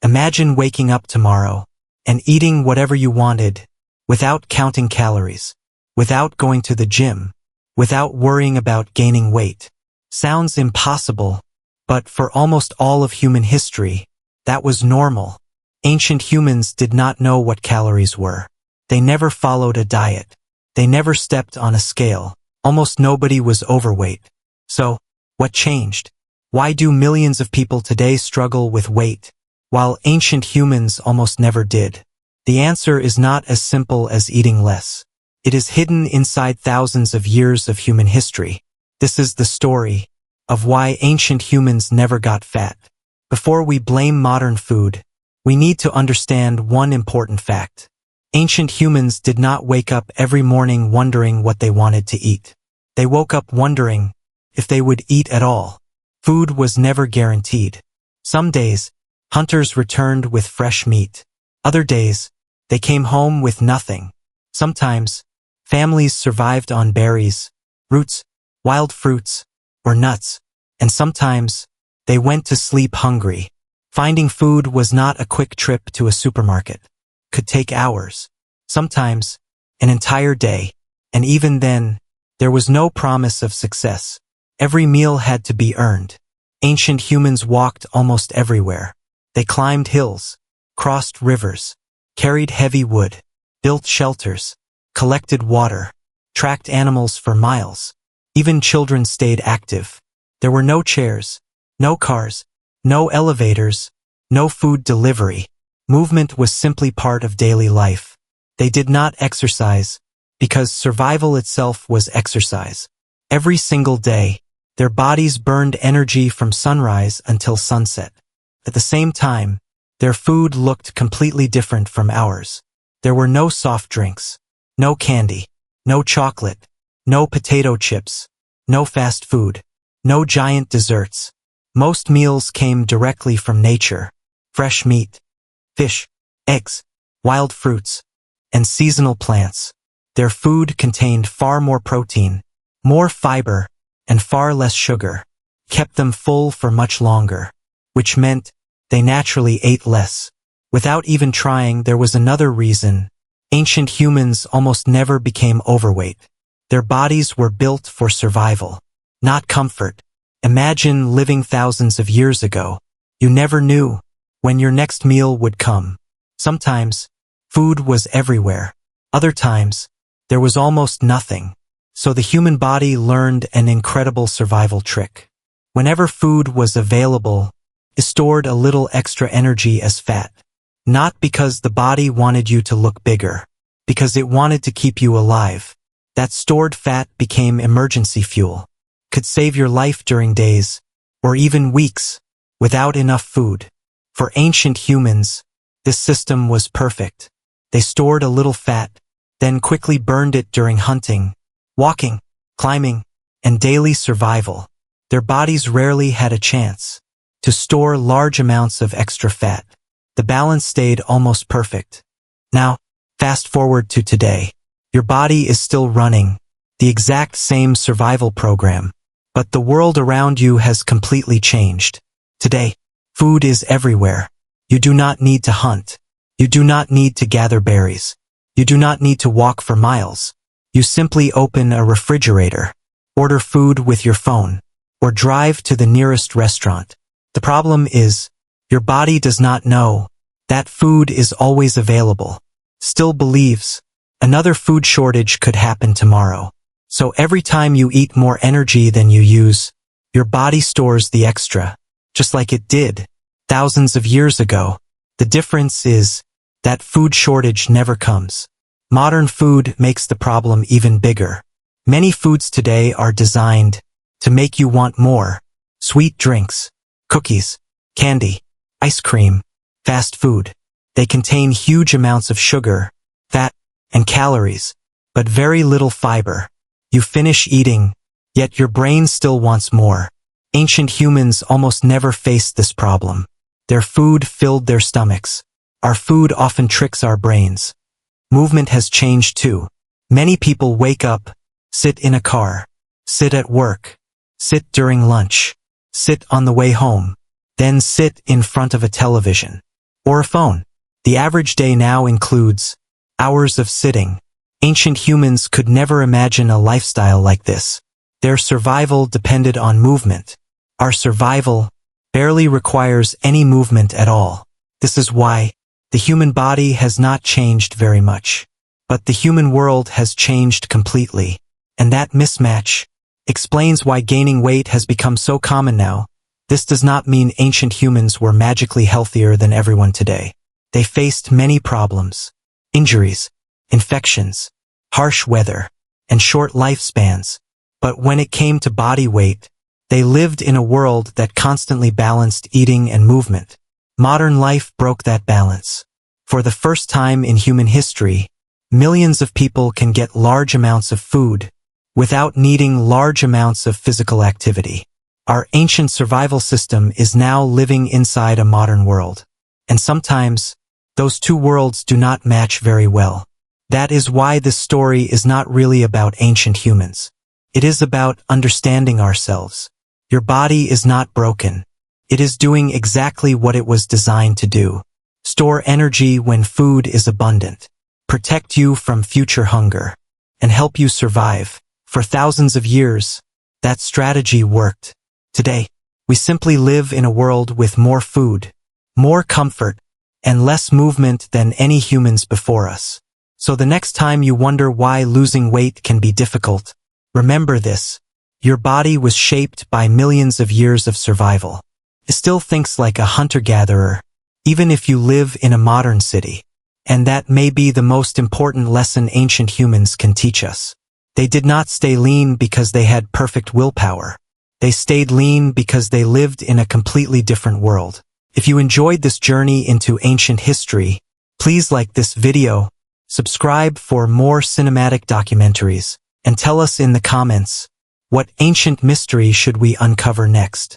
Imagine waking up tomorrow and eating whatever you wanted without counting calories, without going to the gym, without worrying about gaining weight. Sounds impossible, but for almost all of human history, that was normal. Ancient humans did not know what calories were. They never followed a diet. They never stepped on a scale. Almost nobody was overweight. So, what changed? Why do millions of people today struggle with weight, while ancient humans almost never did? The answer is not as simple as eating less. It is hidden inside thousands of years of human history. This is the story of why ancient humans never got fat. Before we blame modern food, we need to understand one important fact. Ancient humans did not wake up every morning wondering what they wanted to eat. They woke up wondering if they would eat at all. Food was never guaranteed. Some days, hunters returned with fresh meat. Other days, they came home with nothing. Sometimes, families survived on berries, roots, wild fruits, or nuts, and sometimes, they went to sleep hungry. Finding food was not a quick trip to a supermarket. It could take hours, sometimes an entire day, and even then, there was no promise of success. Every meal had to be earned. Ancient humans walked almost everywhere. They climbed hills, crossed rivers, carried heavy wood, built shelters, collected water, tracked animals for miles. Even children stayed active. There were no chairs, no cars, no elevators, no food delivery. Movement was simply part of daily life. They did not exercise, because survival itself was exercise. Every single day, their bodies burned energy from sunrise until sunset. At the same time, their food looked completely different from ours. There were no soft drinks, no candy, no chocolate, no potato chips, no fast food, no giant desserts. Most meals came directly from nature: fresh meat, fish, eggs, wild fruits, and seasonal plants. Their food contained far more protein, more fiber, and far less sugar, kept them full for much longer, which meant they naturally ate less. Without even trying, there was another reason. Ancient humans almost never became overweight. Their bodies were built for survival, not comfort. Imagine living thousands of years ago. You never knew when your next meal would come. Sometimes, food was everywhere. Other times, there was almost nothing. So the human body learned an incredible survival trick. Whenever food was available, it stored a little extra energy as fat. Not because the body wanted you to look bigger, because it wanted to keep you alive. That stored fat became emergency fuel. Could save your life during days, or even weeks, without enough food. For ancient humans, this system was perfect. They stored a little fat, then quickly burned it during hunting, walking, climbing, and daily survival. Their bodies rarely had a chance to store large amounts of extra fat. The balance stayed almost perfect. Now, fast forward to today. Your body is still running the exact same survival program, but the world around you has completely changed. Today, food is everywhere. You do not need to hunt. You do not need to gather berries. You do not need to walk for miles. You simply open a refrigerator, order food with your phone, or drive to the nearest restaurant. The problem is, your body does not know that food is always available. Still believes another food shortage could happen tomorrow. So every time you eat more energy than you use, your body stores the extra, just like it did thousands of years ago. The difference is that food shortage never comes. Modern food makes the problem even bigger. Many foods today are designed to make you want more. Sweet drinks, cookies, candy, ice cream, fast food. They contain huge amounts of sugar, fat, and calories, but very little fiber. You finish eating, yet your brain still wants more. Ancient humans almost never faced this problem. Their food filled their stomachs. Our food often tricks our brains. Movement has changed too. Many people wake up, sit in a car, sit at work, sit during lunch, sit on the way home, then sit in front of a television. or a phone. The average day now includes hours of sitting. Ancient humans could never imagine a lifestyle like this. Their survival depended on movement. Our survival barely requires any movement at all. This is why the human body has not changed very much. But the human world has changed completely. And that mismatch explains why gaining weight has become so common now. This does not mean ancient humans were magically healthier than everyone today. They faced many problems: injuries, infections, harsh weather, and short lifespans. But when it came to body weight, they lived in a world that constantly balanced eating and movement. Modern life broke that balance. For the first time in human history, millions of people can get large amounts of food without needing large amounts of physical activity. Our ancient survival system is now living inside a modern world. And sometimes, those two worlds do not match very well. That is why this story is not really about ancient humans. It is about understanding ourselves. Your body is not broken. It is doing exactly what it was designed to do. Store energy when food is abundant, protect you from future hunger, and help you survive. For thousands of years, that strategy worked. Today, we simply live in a world with more food, more comfort, and less movement than any humans before us. So the next time you wonder why losing weight can be difficult, remember this: your body was shaped by millions of years of survival. It still thinks like a hunter-gatherer, even if you live in a modern city. And that may be the most important lesson ancient humans can teach us. They did not stay lean because they had perfect willpower. They stayed lean because they lived in a completely different world. If you enjoyed this journey into ancient history, please like this video, subscribe for more cinematic documentaries, and tell us in the comments, what ancient mystery should we uncover next?